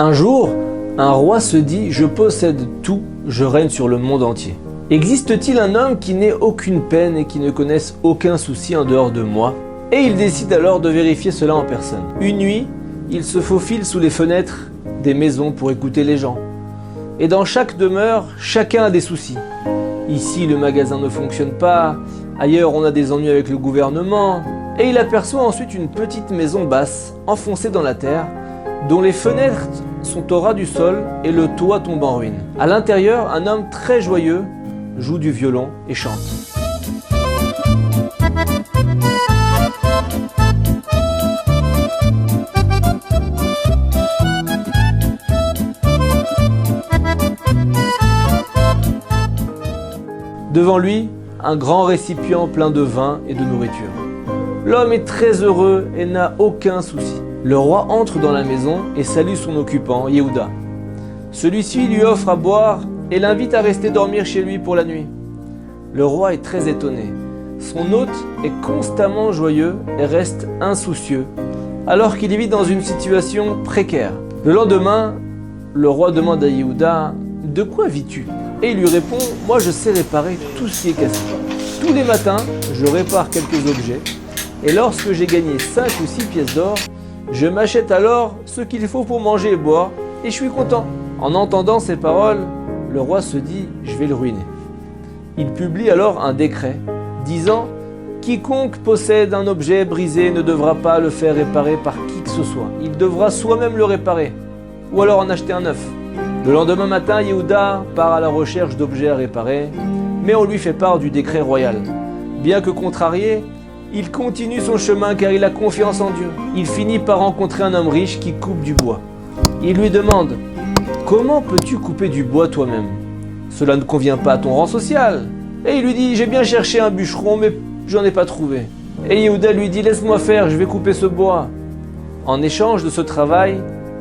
Un jour, un roi se dit « Je possède tout, je règne sur le monde entier ». Existe-t-il un homme qui n'ait aucune peine et qui ne connaisse aucun souci en dehors de moi? Et il décide alors de vérifier cela en personne. Une nuit, il se faufile sous les fenêtres des maisons pour écouter les gens. Et dans chaque demeure, chacun a des soucis. Ici, le magasin ne fonctionne pas, ailleurs on a des ennuis avec le gouvernement. Et il aperçoit ensuite une petite maison basse, enfoncée dans la terre, dont les fenêtres sont au ras du sol et le toit tombe en ruine. À l'intérieur, un homme très joyeux joue du violon et chante. Devant lui, un grand récipient plein de vin et de nourriture. L'homme est très heureux et n'a aucun souci. Le roi entre dans la maison et salue son occupant, Yehuda. Celui-ci lui offre à boire et l'invite à rester dormir chez lui pour la nuit. Le roi est très étonné. Son hôte est constamment joyeux et reste insoucieux, alors qu'il vit dans une situation précaire. Le lendemain, le roi demande à Yehuda « De quoi vis-tu » Et il lui répond « Moi je sais réparer tout ce qui est cassé. Tous les matins, je répare quelques objets, et lorsque j'ai gagné 5 ou 6 pièces d'or, je m'achète alors ce qu'il faut pour manger et boire, et je suis content. » En entendant ces paroles, le roi se dit « Je vais le ruiner ». Il publie alors un décret disant « Quiconque possède un objet brisé ne devra pas le faire réparer par qui que ce soit. Il devra soi-même le réparer, ou alors en acheter un neuf. » Le lendemain matin, Yehuda part à la recherche d'objets à réparer, mais on lui fait part du décret royal. Bien que contrarié, il continue son chemin car il a confiance en Dieu. Il finit par rencontrer un homme riche qui coupe du bois. Il lui demande « Comment peux-tu couper du bois toi-même ? Cela ne convient pas à ton rang social. » Et il lui dit « J'ai bien cherché un bûcheron, mais j'en ai pas trouvé. » Et Yehuda lui dit « Laisse-moi faire, je vais couper ce bois. » En échange de ce travail,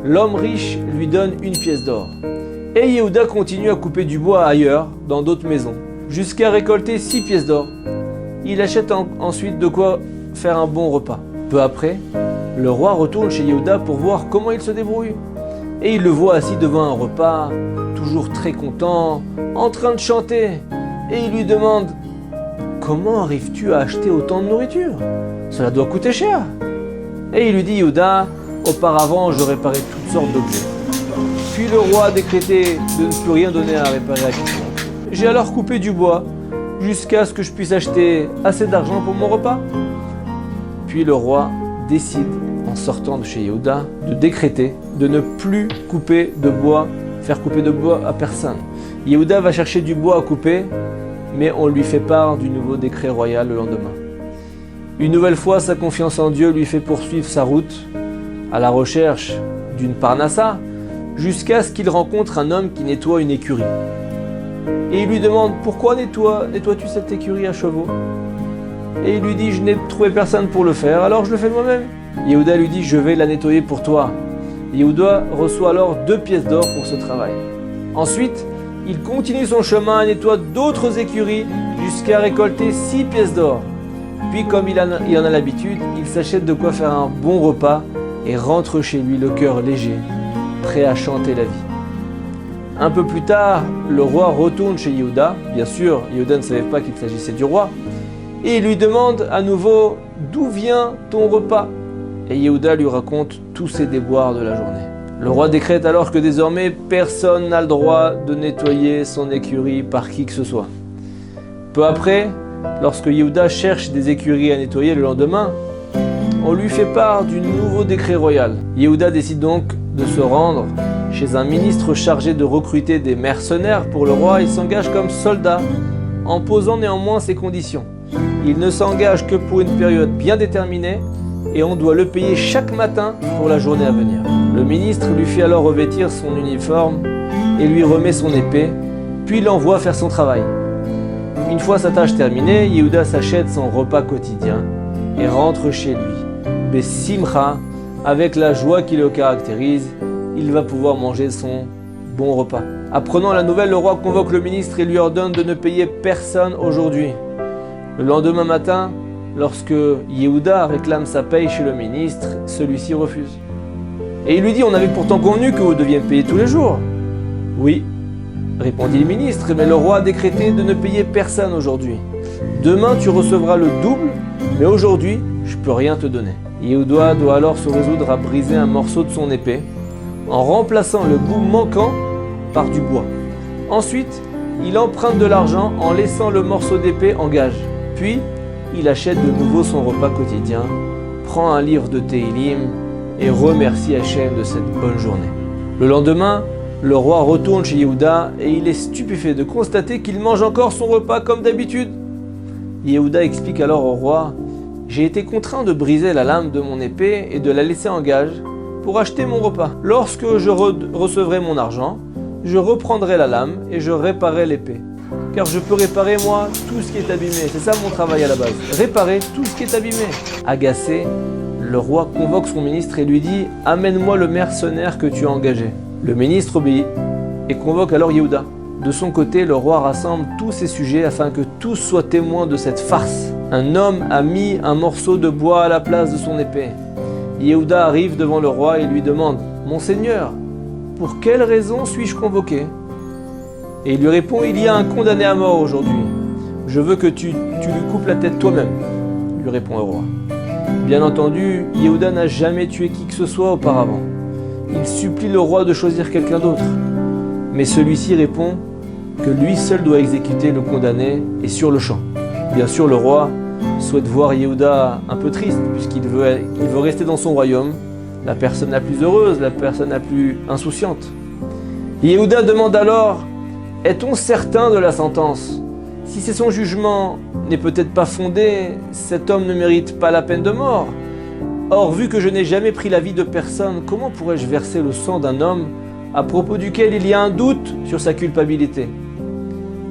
l'homme riche lui donne 1 pièce d'or. Et Yehuda continue à couper du bois ailleurs, dans d'autres maisons, jusqu'à récolter 6 pièces d'or. Il achète ensuite de quoi faire un bon repas. Peu après, le roi retourne chez Yehuda pour voir comment il se débrouille. Et il le voit assis devant un repas, toujours très content, en train de chanter. Et il lui demande « Comment arrives-tu à acheter autant de nourriture? Cela doit coûter cher. » Et il lui dit « Yehuda, auparavant je réparais toutes sortes d'objets. Puis le roi a décrété de ne plus rien donner à réparer à quiconque. J'ai alors coupé du bois jusqu'à ce que je puisse acheter assez d'argent pour mon repas. » Puis le roi décide, en sortant de chez Yehuda, de décréter de ne plus couper de bois, faire couper de bois à personne. Yehuda va chercher du bois à couper, mais on lui fait part du nouveau décret royal le lendemain. Une nouvelle fois, sa confiance en Dieu lui fait poursuivre sa route à la recherche d'une parnassa, jusqu'à ce qu'il rencontre un homme qui nettoie une écurie. Et il lui demande « Pourquoi nettoies-tu cette écurie à chevaux ?» Et il lui dit « Je n'ai trouvé personne pour le faire, alors je le fais moi-même. » Yehuda lui dit « Je vais la nettoyer pour toi. » Yehuda reçoit alors 2 pièces d'or pour ce travail. Ensuite, il continue son chemin et nettoie d'autres écuries jusqu'à récolter 6 pièces d'or. Puis comme il en a l'habitude, il s'achète de quoi faire un bon repas et rentre chez lui le cœur léger, prêt à chanter la vie. Un peu plus tard, le roi retourne chez Yehuda. Bien sûr, Yehuda ne savait pas qu'il s'agissait du roi. Et il lui demande à nouveau « D'où vient ton repas ?» Et Yehuda lui raconte tous ses déboires de la journée. Le roi décrète alors que désormais personne n'a le droit de nettoyer son écurie par qui que ce soit. Peu après, lorsque Yehuda cherche des écuries à nettoyer le lendemain, on lui fait part du nouveau décret royal. Yehuda décide donc de se rendre chez un ministre chargé de recruter des mercenaires pour le roi. Il s'engage comme soldat en posant néanmoins ses conditions. Il ne s'engage que pour une période bien déterminée et on doit le payer chaque matin pour la journée à venir. Le ministre lui fait alors revêtir son uniforme et lui remet son épée, puis l'envoie faire son travail. Une fois sa tâche terminée, Yehuda s'achète son repas quotidien et rentre chez lui. Besimcha, avec la joie qui le caractérise, il va pouvoir manger son bon repas. Apprenant la nouvelle, le roi convoque le ministre et lui ordonne de ne payer personne aujourd'hui. Le lendemain matin, lorsque Yehuda réclame sa paye chez le ministre, celui-ci refuse. Et il lui dit, on avait pourtant convenu que vous deviez me payer tous les jours. Oui, répondit le ministre, mais le roi a décrété de ne payer personne aujourd'hui. Demain tu recevras le double, mais aujourd'hui je peux rien te donner. Yehuda doit alors se résoudre à briser un morceau de son épée en remplaçant le bout manquant par du bois. Ensuite, il emprunte de l'argent en laissant le morceau d'épée en gage. Puis, il achète de nouveau son repas quotidien, prend un livre de Tehillim et remercie Hachem de cette bonne journée. Le lendemain, le roi retourne chez Yehuda et il est stupéfait de constater qu'il mange encore son repas comme d'habitude. Yehuda explique alors au roi « J'ai été contraint de briser la lame de mon épée et de la laisser en gage pour acheter mon repas. Lorsque je recevrai mon argent, je reprendrai la lame et je réparerai l'épée. Car je peux réparer moi tout ce qui est abîmé. C'est ça mon travail à la base. Réparer tout ce qui est abîmé. » Agacé, le roi convoque son ministre et lui dit « Amène-moi le mercenaire que tu as engagé. » Le ministre obéit et convoque alors Yehuda. De son côté, le roi rassemble tous ses sujets afin que tous soient témoins de cette farce. Un homme a mis un morceau de bois à la place de son épée. Yehuda arrive devant le roi et lui demande « Mon Seigneur, pour quelle raison suis-je convoqué ?» Et il lui répond « Il y a un condamné à mort aujourd'hui. Je veux que tu lui coupes la tête toi-même. » lui répond le roi. Bien entendu, Yehuda n'a jamais tué qui que ce soit auparavant. Il supplie le roi de choisir quelqu'un d'autre. Mais celui-ci répond que lui seul doit exécuter le condamné et sur le champ. Bien sûr, le roi souhaite voir Yehuda un peu triste puisqu'il veut rester dans son royaume, la personne la plus heureuse, la personne la plus insouciante. Yehuda demande alors « Est-on certain de la sentence ? Si c'est son jugement n'est peut-être pas fondé, cet homme ne mérite pas la peine de mort. Or, vu que je n'ai jamais pris la vie de personne, comment pourrais-je verser le sang d'un homme à propos duquel il y a un doute sur sa culpabilité ?»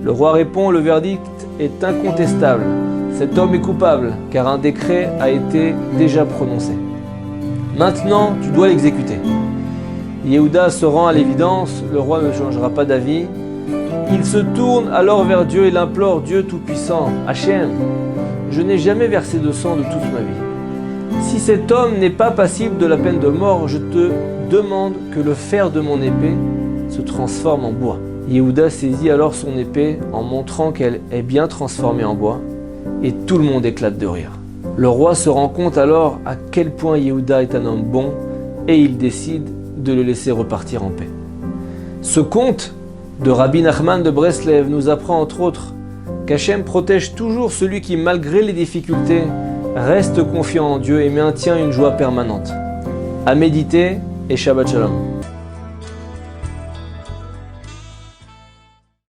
Le roi répond « Le verdict est incontestable. Cet homme est coupable, car un décret a été déjà prononcé. Maintenant, tu dois l'exécuter. » Yehuda se rend à l'évidence, le roi ne changera pas d'avis. Il se tourne alors vers Dieu et l'implore, Dieu Tout-Puissant, Hachem, je n'ai jamais versé de sang de toute ma vie. Si cet homme n'est pas passible de la peine de mort, je te demande que le fer de mon épée se transforme en bois. Yehuda saisit alors son épée en montrant qu'elle est bien transformée en bois et tout le monde éclate de rire. Le roi se rend compte alors à quel point Yehuda est un homme bon et il décide de le laisser repartir en paix. Ce conte de Rabbi Nachman de Breslev nous apprend entre autres qu'Hachem protège toujours celui qui, malgré les difficultés, reste confiant en Dieu et maintient une joie permanente. À méditer et Shabbat Shalom.